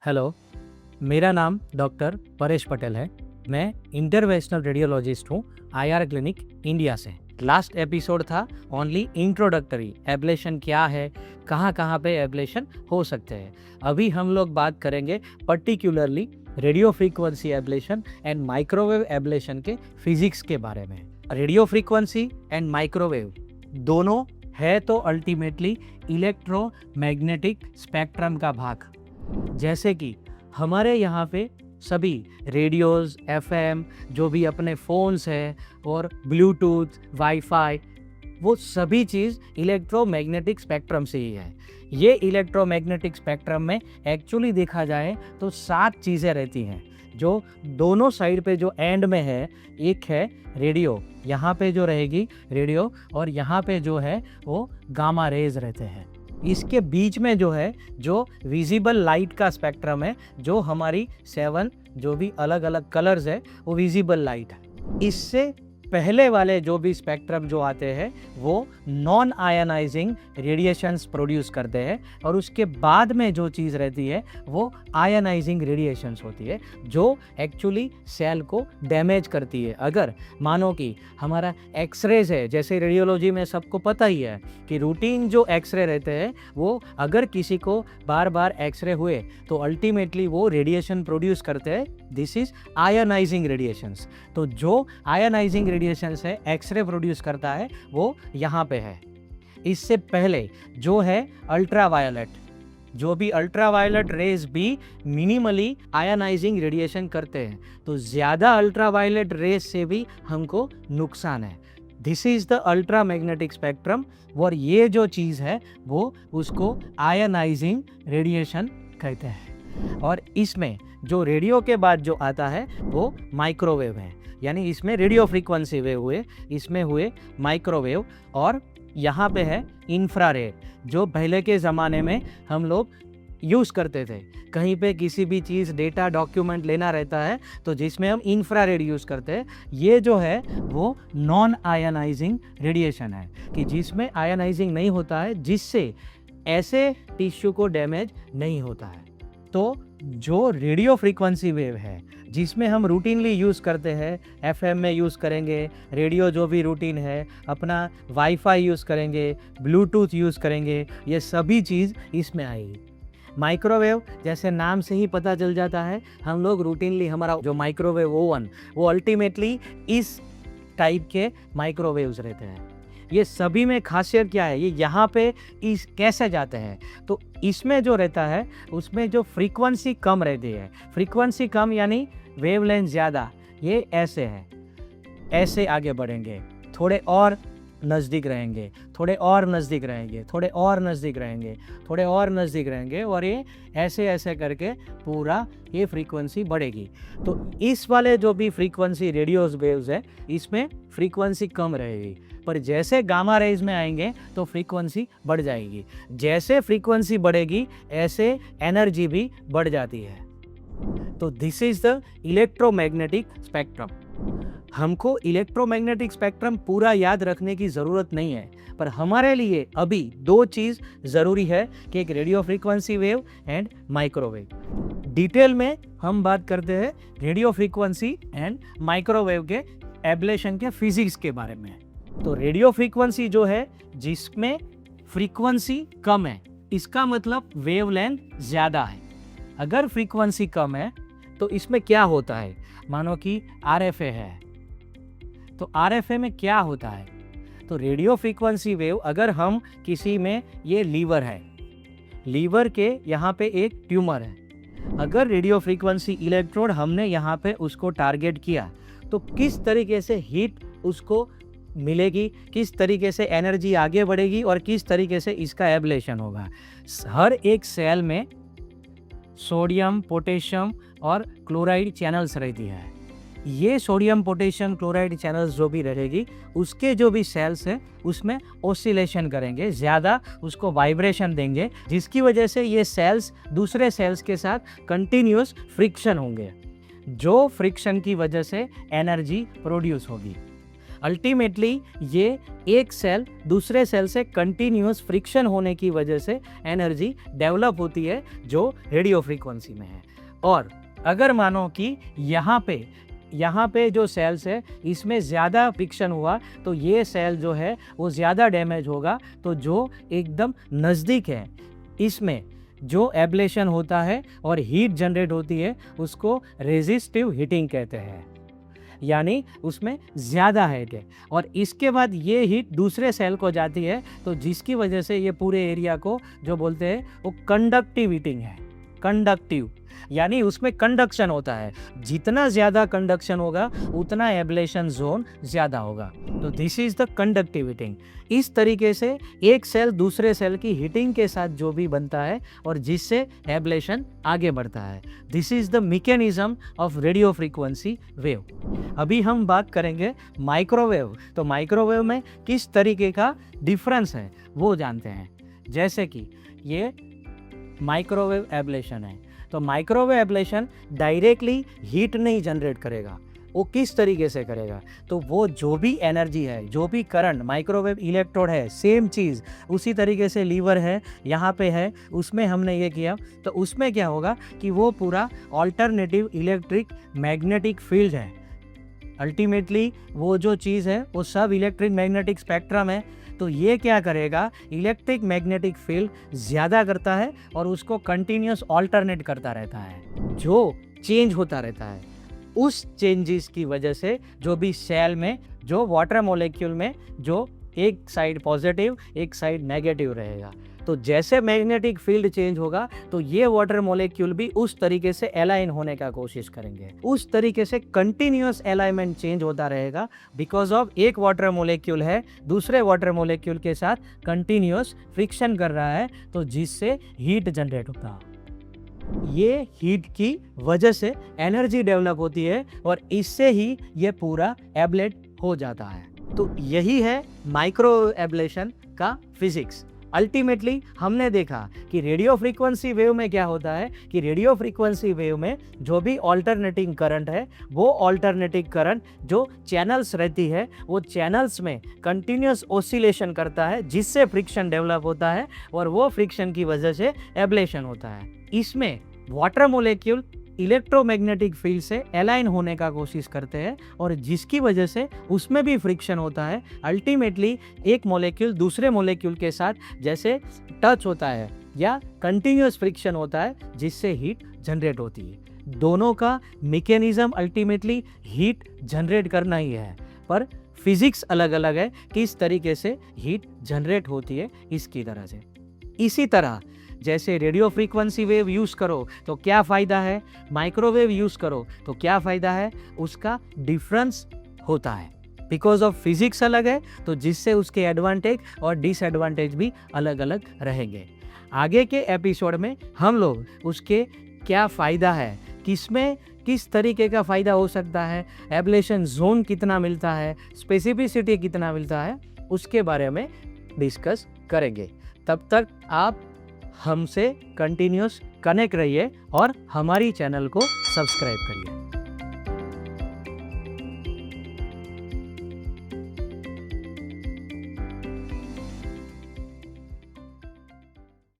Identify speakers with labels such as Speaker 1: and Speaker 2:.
Speaker 1: Hello, मेरा नाम doctor Paresh Patel है। मैं इंटरवेंशनल रेडियोलॉजिस्ट हूँ आईआर क्लिनिक इंडिया से। लास्ट एपिसोड था ओनली इंट्रोडक्टरी, एब्लेशन क्या है, कहाँ कहाँ पे एब्लेशन हो सकते हैं। अभी हम लोग बात करेंगे particularly radio frequency ablation and microwave ablation के फिजिक्स के बारे में। रेडियो फ्रीक्वेंसी एंड माइक्रोवेव दोनों है तो अल्टीमेटली इलेक्ट्रोमैग्नेटिक स्पेक्ट्रम का भाग। जैसे कि हमारे यहाँ पे सभी रेडियोस, एफएम, जो भी अपने फ़ोन्स हैं और ब्लूटूथ, वाईफाई, वो सभी चीज़ इलेक्ट्रोमैग्नेटिक स्पेक्ट्रम से ही है। ये इलेक्ट्रोमैग्नेटिक स्पेक्ट्रम में एक्चुअली देखा जाए तो 7 चीज़ें रहती हैं, जो दोनों साइड पे जो एंड में है। एक है रेडियो, यहाँ पे जो रहेगी रेडियो, और यहाँ पे जो है वो गामा रेज रहते हैं। इसके बीच में जो है जो विजिबल लाइट का स्पेक्ट्रम है, जो हमारी 7 जो भी अलग अलग कलर्स है वो विजिबल लाइट है। इससे पहले वाले जो भी स्पेक्ट्रम जो आते हैं वो नॉन आयनाइजिंग रेडिएशंस प्रोड्यूस करते हैं, और उसके बाद में जो चीज़ रहती है वो आयनाइजिंग रेडिएशंस होती है, जो एक्चुअली सेल को डैमेज करती है। अगर मानो कि हमारा एक्सरेज है, जैसे रेडियोलॉजी में सबको पता ही है कि रूटीन जो एक्सरे रहते हैं वो अगर किसी को बार बार एक्सरे हुए तो अल्टीमेटली वो रेडिएशन प्रोड्यूस करते हैं। This is ionising radiations. तो जो आयनाइजिंग रेडिएशंस है एक्सरे प्रोड्यूस करता है वो यहाँ पे है। इससे पहले जो है अल्ट्रावायलेट, जो भी अल्ट्रावायलेट रेज भी मिनिमली आयनाइजिंग रेडिएशन करते हैं, तो ज़्यादा अल्ट्रावायलेट रेज से भी हमको नुकसान है। दिस इज़ द अल्ट्रामैग्नेटिक स्पेक्ट्रम, और ये जो चीज़ है वो उसको आयनाइजिंग रेडिएशन कहते हैं। और इसमें जो रेडियो के बाद जो आता है वो माइक्रोवेव है, यानी इसमें रेडियो फ्रीक्वेंसी वेव हुए, इसमें हुए माइक्रोवेव, और यहाँ पे है इंफ्रारेड, जो पहले के ज़माने में हम लोग यूज़ करते थे। कहीं पे किसी भी चीज़ डेटा डॉक्यूमेंट लेना रहता है तो जिसमें हम इंफ्रारेड यूज़ करते हैं। ये जो है वो नॉन आयनाइजिंग रेडिएशन है, कि जिसमें आयनाइजिंग नहीं होता है, जिससे ऐसे टिश्यू को डैमेज नहीं होता है। तो जो रेडियो फ्रीक्वेंसी वेव है जिसमें हम रूटीनली यूज़ करते हैं, एफएम में यूज़ करेंगे, रेडियो जो भी रूटीन है, अपना वाईफाई यूज़ करेंगे, ब्लूटूथ यूज़ करेंगे, ये सभी चीज़ इसमें आएगी। माइक्रोवेव, जैसे नाम से ही पता चल जाता है, हम लोग रूटीनली हमारा जो माइक्रोवेव ओवन वो अल्टीमेटली इस टाइप के माइक्रोवेव्स रहते हैं। ये सभी में खासियत क्या है, ये यहाँ पे इस कैसे जाते हैं, तो इसमें जो रहता है उसमें जो फ्रीक्वेंसी कम रहती है। फ्रीक्वेंसी कम यानी वेवलेंथ ज़्यादा। ये ऐसे है, ऐसे आगे बढ़ेंगे, थोड़े और नज़दीक रहेंगे, थोड़े और नज़दीक रहेंगे, थोड़े और नज़दीक रहेंगे, थोड़े और नज़दीक रहेंगे, और ये ऐसे ऐसे करके पूरा ये फ्रीक्वेंसी बढ़ेगी। तो इस वाले जो भी फ्रीक्वेंसी रेडियोस वेव्स है इसमें फ्रीक्वेंसी कम रहेगी, पर जैसे गामा रेज में आएंगे तो फ्रीक्वेंसी बढ़ जाएगी। जैसे फ्रीक्वेंसी बढ़ेगी ऐसे एनर्जी भी बढ़ जाती है। तो this is the electromagnetic spectrum. हमको इलेक्ट्रोमैग्नेटिक स्पेक्ट्रम पूरा याद रखने की ज़रूरत नहीं है, पर हमारे लिए अभी 2 चीज़ ज़रूरी है, कि एक radio frequency wave and microwave. Detail में हम बात करते हैं रेडियो फ्रीक्वेंसी एंड माइक्रोवेव के एब्लेशन के फिजिक्स के बारे में। तो रेडियो फ्रीक्वेंसी जो है जिसमें फ्रीक्वेंसी कम है, इसका मतलब वेवलेंथ ज़्यादा है। अगर फ्रीक्वेंसी कम है तो इसमें क्या होता है, मानो कि आरएफए है, तो आरएफए में क्या होता है, तो रेडियो फ्रीक्वेंसी वेव, अगर हम किसी में, ये लीवर है, लीवर के यहाँ पे एक ट्यूमर है, अगर रेडियो फ्रीक्वेंसी इलेक्ट्रोड हमने यहाँ पे उसको टारगेट किया तो किस तरीके से हीट उसको मिलेगी, किस तरीके से एनर्जी आगे बढ़ेगी, और किस तरीके से इसका एब्लेशन होगा। हर एक सेल में सोडियम, पोटेशियम और क्लोराइड चैनल्स रहती है। ये सोडियम, पोटेशियम, क्लोराइड चैनल्स जो भी रहेगी, उसके जो भी सेल्स है उसमें ऑसिलेशन करेंगे, ज़्यादा उसको वाइब्रेशन देंगे, जिसकी वजह से ये सेल्स दूसरे सेल्स के साथ कंटिन्यूस फ्रिक्शन होंगे, जो फ्रिक्शन की वजह से एनर्जी प्रोड्यूस होगी। अल्टीमेटली ये एक सेल दूसरे सेल से कंटिन्यूअस फ्रिक्शन होने की वजह से एनर्जी डेवलप होती है जो रेडियो फ्रीक्वेंसी में है। और अगर मानो कि यहाँ पे जो सेल्स है इसमें ज़्यादा फ्रिक्शन हुआ तो ये सेल जो है वो ज़्यादा डैमेज होगा। तो जो एकदम नज़दीक है इसमें जो एब्लेशन होता है और हीट जनरेट होती है उसको रेजिस्टिव हीटिंग कहते हैं, यानी उसमें ज़्यादा हीट है। और इसके बाद ये हीट दूसरे सेल को जाती है तो जिसकी वजह से ये पूरे एरिया को जो बोलते हैं वो कंडक्टिव हीटिंग है। कंडक्टिव यानी उसमें कंडक्शन होता है, जितना ज़्यादा कंडक्शन होगा उतना एब्लेशन जोन ज़्यादा होगा। तो this is the conductive heating. इस तरीके से एक सेल दूसरे सेल की हीटिंग के साथ जो भी बनता है और जिससे एब्लेशन आगे बढ़ता है, this is the mechanism of radio frequency wave. अभी हम बात करेंगे माइक्रोवेव। तो माइक्रोवेव में किस तरीके का डिफरेंस है वो जानते हैं। जैसे कि ये माइक्रोवेव एब्लेशन है, तो माइक्रोवेव एब्लेशन डायरेक्टली हीट नहीं जनरेट करेगा। वो किस तरीके से करेगा, तो वो जो भी एनर्जी है, जो भी करंट, माइक्रोवेव इलेक्ट्रोड है, सेम चीज़ उसी तरीके से लीवर है यहाँ पे है, उसमें हमने ये किया तो उसमें क्या होगा कि वो पूरा ऑल्टरनेटिव इलेक्ट्रिक मैग्नेटिक फील्ड है। अल्टीमेटली वो जो चीज़ है वो सब इलेक्ट्रिक मैग्नेटिक स्पेक्ट्रम है। तो ये क्या करेगा, इलेक्ट्रिक मैग्नेटिक फील्ड ज़्यादा करता है और उसको कंटिन्यूस ऑल्टरनेट करता रहता है, जो चेंज होता रहता है। उस चेंजेस की वजह से जो भी सेल में, जो वाटर मॉलिक्यूल में जो एक साइड पॉजिटिव एक साइड नेगेटिव रहेगा, तो जैसे मैग्नेटिक फील्ड चेंज होगा तो ये वाटर मॉलिक्यूल भी उस तरीके से अलाइन होने का कोशिश करेंगे। उस तरीके से कंटिन्यूअस अलाइनमेंट चेंज होता रहेगा बिकॉज ऑफ एक वाटर मॉलिक्यूल है दूसरे वाटर मॉलिक्यूल के साथ कंटिन्यूअस फ्रिक्शन कर रहा है, तो जिससे हीट जनरेट होता है। ये हीट की वजह से एनर्जी डेवलप होती है और इससे ही ये पूरा एब्लेट हो जाता है। तो यही है माइक्रो एब्लेशन का फिजिक्स। अल्टीमेटली हमने देखा कि रेडियो फ्रीक्वेंसी वेव में क्या होता है कि रेडियो फ्रीक्वेंसी वेव में जो भी ऑल्टरनेटिंग करंट है वो ऑल्टरनेटिंग करंट जो चैनल्स रहती है वो चैनल्स में कंटिन्यूस ऑसिलेशन करता है, जिससे फ्रिक्शन डेवलप होता है और वो फ्रिक्शन की वजह से एब्लेशन होता है। इसमें वाटर मॉलिक्यूल इलेक्ट्रोमैग्नेटिक फील्ड से अलाइन होने का कोशिश करते हैं और जिसकी वजह से उसमें भी फ्रिक्शन होता है। अल्टीमेटली एक मॉलिक्यूल दूसरे मॉलिक्यूल के साथ जैसे टच होता है या कंटिन्यूअस फ्रिक्शन होता है, जिससे हीट जनरेट होती है। दोनों का मैकेनिज्म अल्टीमेटली हीट जनरेट करना ही है, पर फिजिक्स अलग अलग है, किस तरीके से हीट जनरेट होती है इसकी तरह से। इसी तरह जैसे रेडियो फ्रीक्वेंसी वेव यूज़ करो तो क्या फ़ायदा है, माइक्रोवेव यूज़ करो तो क्या फ़ायदा है, उसका डिफरेंस होता है। बिकॉज ऑफ फिजिक्स अलग है तो जिससे उसके एडवांटेज और डिसएडवांटेज भी अलग अलग रहेंगे। आगे के एपिसोड में हम लोग उसके क्या फ़ायदा है, किसमें किस तरीके का फ़ायदा हो सकता है, एब्लेशन जोन कितना मिलता है, स्पेसिफिसिटी कितना मिलता है, उसके बारे में डिस्कस करेंगे। तब तक आप हमसे कंटिन्यूस कनेक्ट रहिए और हमारी चैनल को सब्सक्राइब करिए।